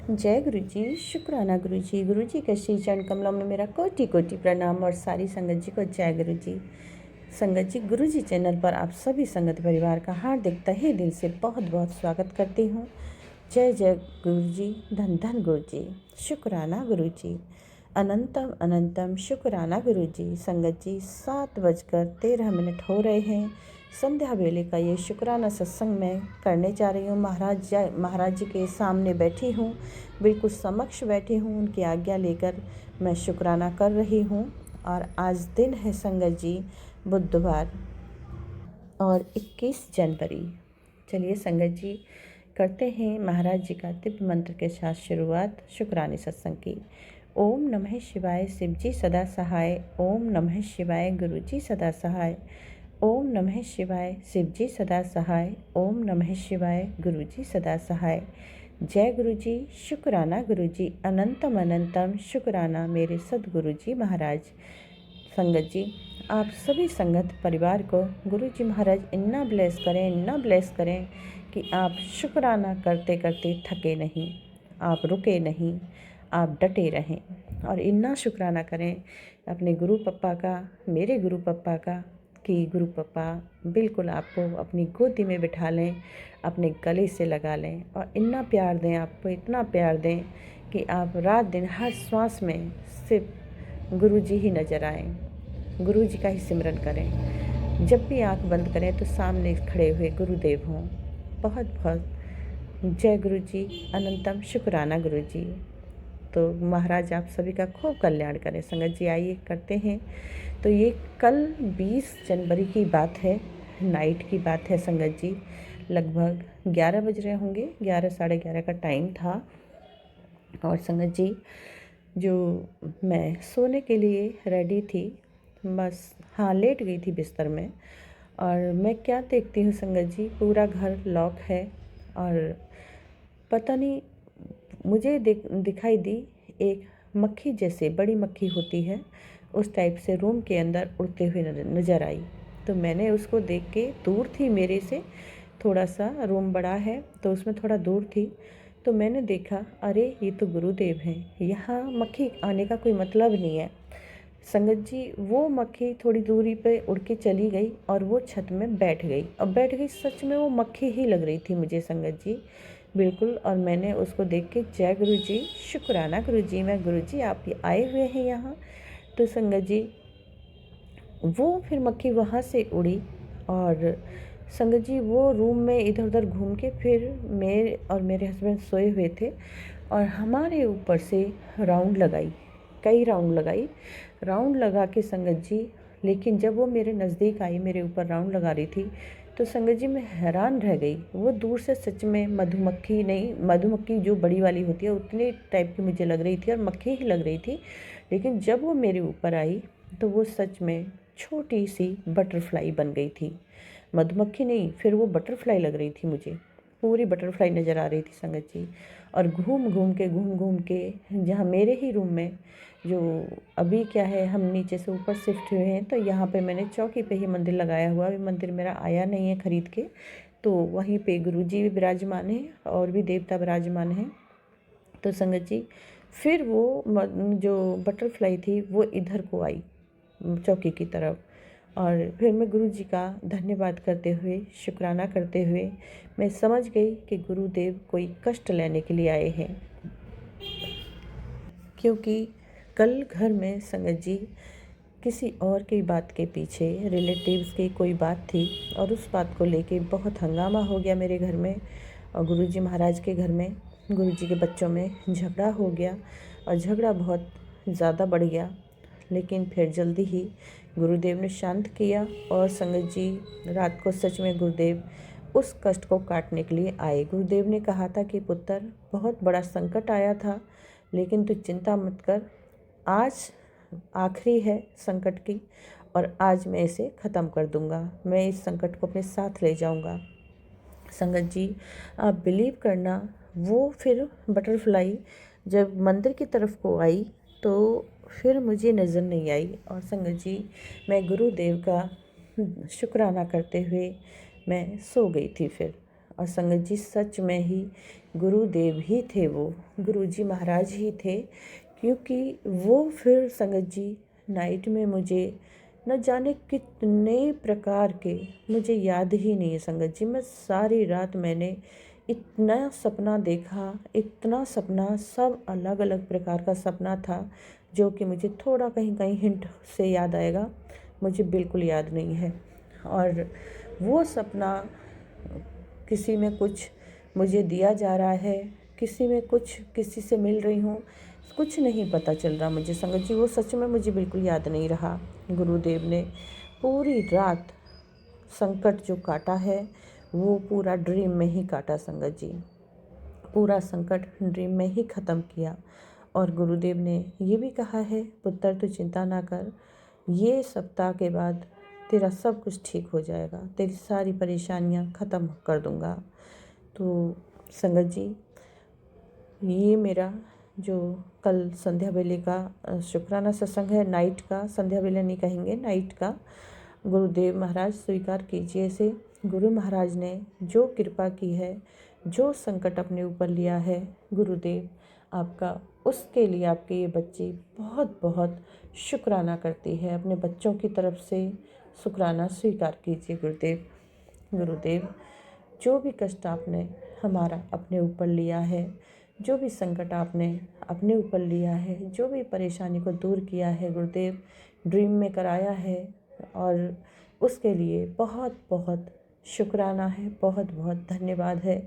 जय गुरु जी, शुक्राना गुरु जी। गुरु जी के श्री चरण कमलों में मेरा कोटि कोटि प्रणाम और सारी संगत जी को जय गुरु जी। संगत जी, गुरु जी चैनल पर आप सभी संगत परिवार का हार्दिक तहे दिल से बहुत बहुत स्वागत करती हूँ। जय जय गुरु जी, धन धन गुरु जी, शुक्राना गुरु जी, अनंतम अनंतम शुक्राना गुरु जी। संगत जी, 7:13 हो रहे हैं। संध्या वेले का ये शुक्राना सत्संग मैं करने जा रही हूँ। महाराज जी के सामने बैठी हूँ, बिल्कुल समक्ष बैठी हूँ। उनकी आज्ञा लेकर मैं शुक्राना कर रही हूँ। और आज दिन है संगत जी बुधवार और 21 जनवरी। चलिए संगत जी, करते हैं महाराज जी का दिव्य मंत्र के साथ शुरुआत शुक्राने सत्संग की। ओम नमः शिवाय, शिव जी सदा सहाय। ओम नमः शिवाय, गुरु जी सदा सहाय। ओम नमः शिवाय, शिव जी सदा सहाय। ओम नमः शिवाय, गुरु जी सदा सहाय। जय गुरु जी, शुक्राना गुरु जी, अनंतम अनंतम शुक्राना मेरे सदगुरु जी महाराज। संगत जी, आप सभी संगत परिवार को गुरु जी महाराज इतना ब्लेस करें कि आप शुक्राना करते करते थके नहीं, आप रुके नहीं, आप डटे रहें। और इतना शुक्राना करें अपने गुरु पप्पा का, मेरे गुरु पप्पा का, कि गुरु पप्पा बिल्कुल आपको अपनी गोदी में बिठा लें, अपने गले से लगा लें और इतना प्यार दें, आपको इतना प्यार दें कि आप रात दिन हर श्वास में सिर्फ गुरु जी ही नज़र आएँ, गुरु जी का ही सिमरन करें। जब भी आंख बंद करें तो सामने खड़े हुए गुरुदेव हों। बहुत बहुत जय गुरु जी, अनंतम शुक्राना गुरु जी। तो महाराज आप सभी का खूब कल्याण करें। संगत जी, आइए करते हैं। तो ये कल 20 जनवरी की बात है, नाइट की बात है संगत जी। लगभग 11 बज रहे होंगे, 11 साढ़े 11 का टाइम था। और संगत जी, जो मैं सोने के लिए रेडी थी, बस हाँ लेट गई थी बिस्तर में। और मैं क्या देखती हूँ संगत जी, पूरा घर लॉक है और पता नहीं मुझे दिखाई दी एक मक्खी, जैसे बड़ी मक्खी होती है उस टाइप से रूम के अंदर उड़ते हुए नज़र आई। तो मैंने उसको देख के, दूर थी मेरे से थोड़ा सा, रूम बड़ा है तो उसमें थोड़ा दूर थी, तो मैंने देखा अरे ये तो गुरुदेव हैं, यहाँ मक्खी आने का कोई मतलब नहीं है। संगत जी, वो मक्खी थोड़ी दूरी पे उड़ के चली गई और वो छत में बैठ गई। अब बैठ गई, सच में वो मक्खी ही लग रही थी मुझे संगत जी, बिल्कुल। और मैंने उसको देख के जय गुरु जी, शुक्राना गुरु जी, मैं गुरु जी आप आए हुए हैं यहाँ। तो संगत जी, वो फिर मक्खी वहाँ से उड़ी और संगत जी वो रूम में इधर उधर घूम के फिर मेरे और मेरे हस्बैंड सोए हुए थे और हमारे ऊपर से राउंड लगाई, कई राउंड लगाई, राउंड लगा के संगत जी। लेकिन जब वो मेरे नज़दीक आई, मेरे ऊपर राउंड लगा रही थी, तो संगत जी मैं हैरान रह गई। वो दूर से सच में मधुमक्खी नहीं, मधुमक्खी जो बड़ी वाली होती है उतने टाइप की मुझे लग रही थी और मक्खी ही लग रही थी। लेकिन जब वो मेरे ऊपर आई तो वो सच में छोटी सी बटरफ्लाई बन गई थी, मधुमक्खी नहीं, फिर वो बटरफ्लाई लग रही थी मुझे, पूरी बटरफ्लाई नज़र आ रही थी संगत जी। और घूम घूम के जहाँ मेरे ही रूम में, जो अभी क्या है हम नीचे से ऊपर शिफ्ट हुए हैं, तो यहाँ पे मैंने चौकी पे ही मंदिर लगाया हुआ। अभी मंदिर मेरा आया नहीं है खरीद के, तो वहीं पे गुरु जी भी विराजमान हैं और भी देवता विराजमान हैं। तो संगत जी, फिर वो जो बटरफ्लाई थी वो इधर को आई चौकी की तरफ। और फिर मैं गुरु जी का धन्यवाद करते हुए, शुक्राना करते हुए, मैं समझ गई कि गुरुदेव कोई कष्ट लेने के लिए आए हैं। क्योंकि कल घर में संगत जी किसी और की बात के पीछे, रिलेटिव्स की कोई बात थी और उस बात को लेके बहुत हंगामा हो गया मेरे घर में और गुरु जी महाराज के घर में, गुरु जी के बच्चों में झगड़ा हो गया और झगड़ा बहुत ज़्यादा बढ़ गया। लेकिन फिर जल्दी ही गुरुदेव ने शांत किया और संगत जी रात को सच में गुरुदेव उस कष्ट को काटने के लिए आए। गुरुदेव ने कहा था कि पुत्र, बहुत बड़ा संकट आया था, लेकिन तू चिंता मत कर, आज आखिरी है संकट की और आज मैं इसे ख़त्म कर दूंगा, मैं इस संकट को अपने साथ ले जाऊंगा। संगत जी, आप बिलीव करना, वो फिर बटरफ्लाई जब मंदिर की तरफ को आई तो फिर मुझे नज़र नहीं आई। और संगत जी, मैं गुरुदेव का शुक्राना करते हुए मैं सो गई थी फिर। और संगत जी सच में ही गुरुदेव ही थे, वो गुरुजी महाराज ही थे। क्योंकि वो फिर संगत जी नाइट में मुझे न जाने कितने प्रकार के, मुझे याद ही नहीं है संगत जी, मैं सारी रात मैंने इतना सपना देखा, इतना सपना, सब अलग अलग प्रकार का सपना था, जो कि मुझे थोड़ा कहीं कहीं हिंट से याद आएगा, मुझे बिल्कुल याद नहीं है। और वो सपना किसी में कुछ मुझे दिया जा रहा है, किसी में कुछ, किसी से मिल रही हूँ, कुछ नहीं पता चल रहा मुझे संगत जी। वो सच में मुझे बिल्कुल याद नहीं रहा। गुरुदेव ने पूरी रात संकट जो काटा है वो पूरा ड्रीम में ही काटा संगत जी, पूरा संकट ड्रीम में ही ख़त्म किया। और गुरुदेव ने ये भी कहा है, पुत्र तो चिंता ना कर, ये सप्ताह के बाद तेरा सब कुछ ठीक हो जाएगा, तेरी सारी परेशानियां ख़त्म कर दूंगा। तो संगत जी, ये मेरा जो कल संध्या बेले का शुक्राना सत्संग है, नाइट का, संध्या बेले नहीं कहेंगे, नाइट का, गुरुदेव महाराज स्वीकार कीजिए इसे। गुरु महाराज ने जो कृपा की है, जो संकट अपने ऊपर लिया है, गुरुदेव आपका, उसके लिए आपके ये बच्चे बहुत बहुत शुक्राना करती है। अपने बच्चों की तरफ से शुक्राना स्वीकार कीजिए गुरुदेव। गुरुदेव, जो भी कष्ट आपने हमारा अपने ऊपर लिया है, जो भी संकट आपने अपने ऊपर लिया है, जो भी परेशानी को दूर किया है गुरुदेव, ड्रीम में कराया है, और उसके लिए बहुत बहुत शुक्राना है, बहुत बहुत धन्यवाद है।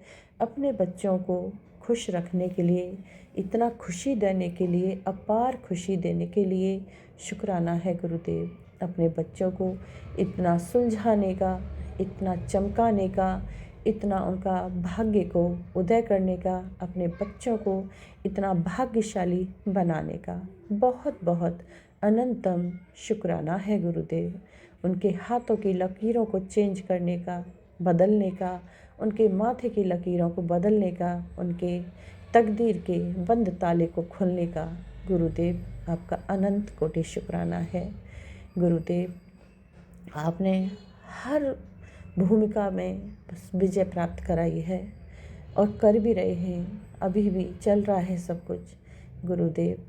अपने बच्चों को खुश रखने के लिए, इतना खुशी देने के लिए, अपार खुशी देने के लिए शुक्राना है गुरुदेव। अपने बच्चों को इतना सुलझाने का, इतना चमकाने का, इतना उनका भाग्य को उदय करने का, अपने बच्चों को इतना भाग्यशाली बनाने का बहुत बहुत अनंतम शुक्राना है गुरुदेव। उनके हाथों की लकीरों को चेंज करने का, बदलने का, उनके माथे की लकीरों को बदलने का, उनके तकदीर के बंद ताले को खोलने का, गुरुदेव आपका अनंत कोटि शुक्राना है। गुरुदेव, आपने हर भूमिका में विजय प्राप्त कराई है और कर भी रहे हैं, अभी भी चल रहा है सब कुछ। गुरुदेव,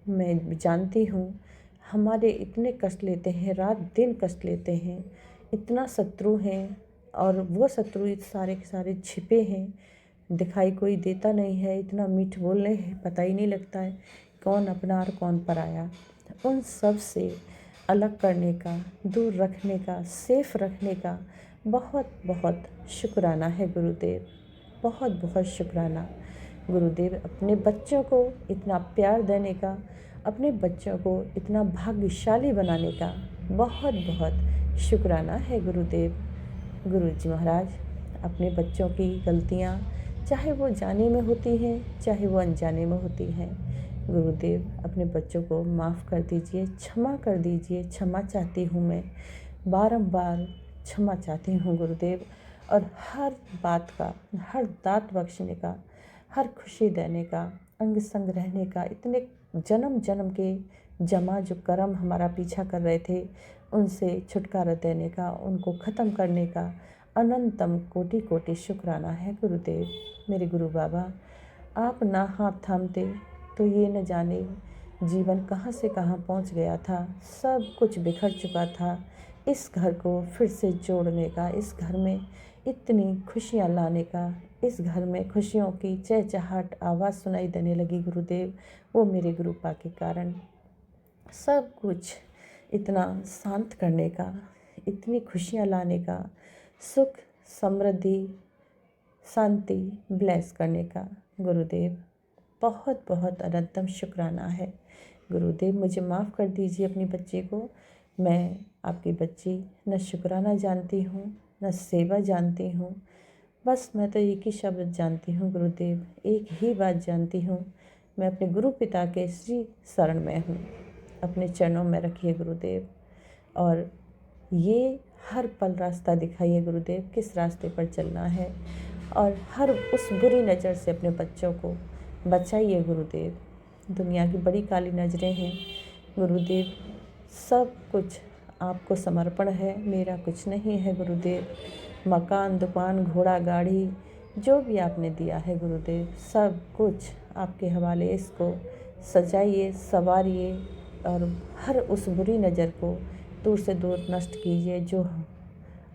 मैं जानती हूँ हमारे इतने कष्ट लेते हैं, रात दिन कष्ट लेते हैं, इतना शत्रु हैं, और वो शत्रु सारे के सारे छिपे हैं, दिखाई कोई देता नहीं है, इतना मीठ बोलने हैं, पता ही नहीं लगता है कौन अपना और कौन पराया। उन सब से अलग करने का, दूर रखने का, सेफ रखने का बहुत बहुत शुक्राना है गुरुदेव, बहुत बहुत शुक्राना। गुरुदेव, अपने बच्चों को इतना प्यार देने का, अपने बच्चों को इतना भाग्यशाली बनाने का बहुत बहुत शुक्राना है गुरुदेव। गुरुजी महाराज, अपने बच्चों की गलतियाँ, चाहे वो जाने में होती हैं, चाहे वो अनजाने में होती हैं, गुरुदेव अपने बच्चों को माफ़ कर दीजिए, क्षमा कर दीजिए। क्षमा चाहती हूँ मैं, बारंबार क्षमा चाहती हूँ गुरुदेव। और हर बात का, हर दात बख्शने का, हर खुशी देने का, अंग संग रहने का, इतने जन्म जन्म के जमा जो कर्म हमारा पीछा कर रहे थे, उनसे छुटकारा देने का, उनको ख़त्म करने का अनंतम कोटि कोटि शुक्राना है गुरुदेव। मेरे गुरु बाबा, आप ना हाथ थामते तो ये न जाने जीवन कहाँ से कहाँ पहुँच गया था, सब कुछ बिखर चुका था। इस घर को फिर से जोड़ने का, इस घर में इतनी खुशियाँ लाने का, इस घर में खुशियों की चहचहाट आवाज़ सुनाई देने लगी गुरुदेव, वो मेरे गुरुपा के कारण। सब कुछ इतना शांत करने का, इतनी खुशियाँ लाने का, सुख समृद्धि शांति ब्लेस करने का गुरुदेव बहुत बहुत अनंतम शुक्राना है। गुरुदेव, मुझे माफ़ कर दीजिए अपनी बच्ची को। मैं आपकी बच्ची न शुक्राना जानती हूँ, न सेवा जानती हूँ, बस मैं तो एक ही शब्द जानती हूँ गुरुदेव, एक ही बात जानती हूँ, मैं अपने गुरु पिता के श्री शरण में हूँ। अपने चरणों में रखिए गुरुदेव, और ये हर पल रास्ता दिखाइए गुरुदेव, किस रास्ते पर चलना है, और हर उस बुरी नज़र से अपने बच्चों को बचाइए गुरुदेव। दुनिया की बड़ी काली नज़रें हैं गुरुदेव, सब कुछ आपको समर्पण है, मेरा कुछ नहीं है गुरुदेव। मकान दुकान घोड़ा गाड़ी जो भी आपने दिया है गुरुदेव, सब कुछ आपके हवाले। इसको सजाइए, संवारिए और हर उस बुरी नज़र को दूर से दूर नष्ट कीजिए जो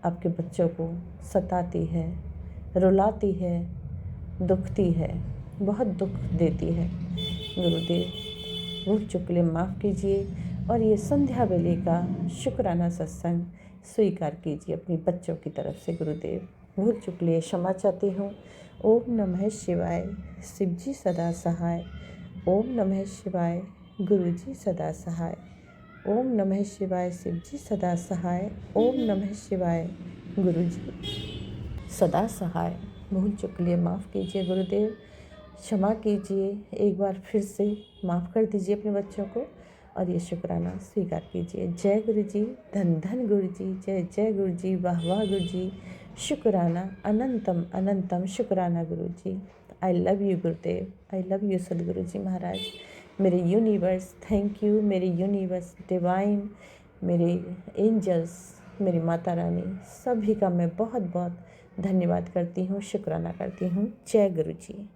आपके बच्चों को सताती है, रुलाती है, दुखती है, बहुत दुख देती है। गुरुदेव, भूल चूक के लिए माफ़ कीजिए और ये संध्या वेले का शुक्राना सत्संग स्वीकार कीजिए अपने बच्चों की तरफ से। गुरुदेव, भूल चूक के लिए क्षमा चाहती हूँ। ओम नमः शिवाय, शिव जी सदा सहाय। ओम नमः शिवाय, गुरु जी सदा सहाय। ओम नमः शिवाय, शिव जी सदा सहाय। ओम नमः शिवाय, गुरु जी सदा सहाय। भूल चूक के लिए माफ़ कीजिए गुरुदेव, क्षमा कीजिए। एक बार फिर से माफ़ कर दीजिए अपने बच्चों को और ये शुक्राना स्वीकार कीजिए। जय गुरु जी, धन धन गुरु जी, जय जय गुरु जी, वाह वाह गुरु जी, शुक्राना अनंतम अनंतम शुक्राना गुरु जी। I love you Gurudev, I love you सदगुरु जी महाराज, मेरे यूनिवर्स थैंक यू, मेरे यूनिवर्स डिवाइन, मेरे एंजल्स, मेरी माता रानी, सभी का मैं बहुत बहुत धन्यवाद करती हूँ, शुक्राना करती हूँ। जय गुरु जी।